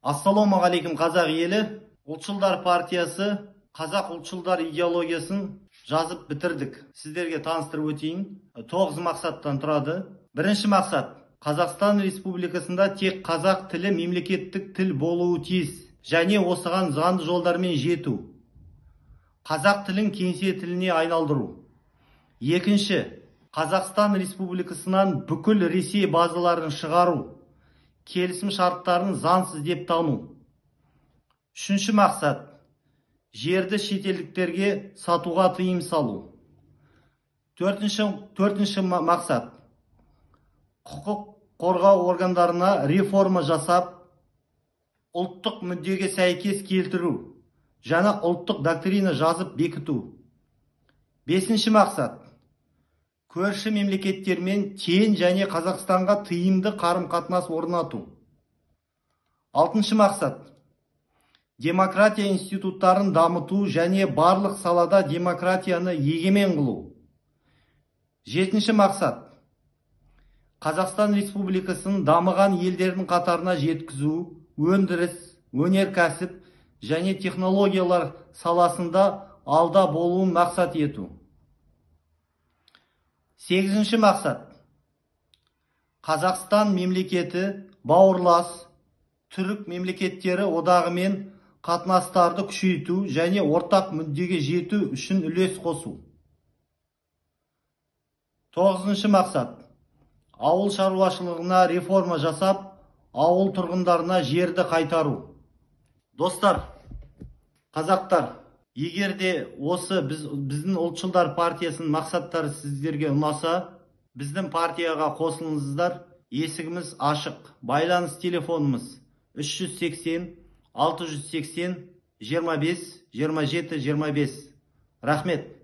Ассалаумағалейкум қазақ елі. Ұлтшылдар партиясы қазақ ұлтшылдар идеологиясын жазып бітірдік. Сіздерге таныстырып өтейін. 9 мақсаттан тұрады. Бірінші мақсат: Қазақстан Республикасында тек қазақ тілі мемлекеттік тіл болуы тиіс, және осыған заңды жолдармен жету. Қазақ тілін кеңсе тіліне айналдыру. Екінші: Қазақстан Республикасынан бүкіл Ресей базаларын шығару, келісім шарттарын заңсыз деп тану. Үшінші мақсат: жерді шетелдіктерге сатуға тыйым салу. Төртінші мақсат: құқық қорғау органдарына реформа жасап, ұлттық мүддеге сәйкес келтіру, жаңа ұлттық доктрина жазып бекіту. Бесінші мақсат: көрші мемлекеттермен тең және Қазақстанға тиімді қарым-қатынас орнату. Алтыншы мақсат: демократия институттарын дамыту және барлық салада демократияны егемен қылу. Жетінші мақсат: Қазақстан Республикасын дамыған елдердің қатарына жеткізу, өндіріс, өнеркәсіп және технологиялар саласында алда болуын мақсат ету. Сегізінші мақсат: Қазақстан мемлекеті бауырлас түрік мемлекеттері одағымен қатынастарды күшейту және ортақ мүддеге жету үшін үлес қосу. Тоғызыншы мақсат: ауыл шаруашылығына реформа жасап, ауыл тұрғындарына жерді қайтару. Достар, қазақтар, егер де осы біздің ұлтшылдар партиясының мақсаттары сіздерге ұнаса, біздің партияға қосылыңыздар. Есігіміз ашық. Байланыс телефонымыз 380 680 25 27 25. Рахмет.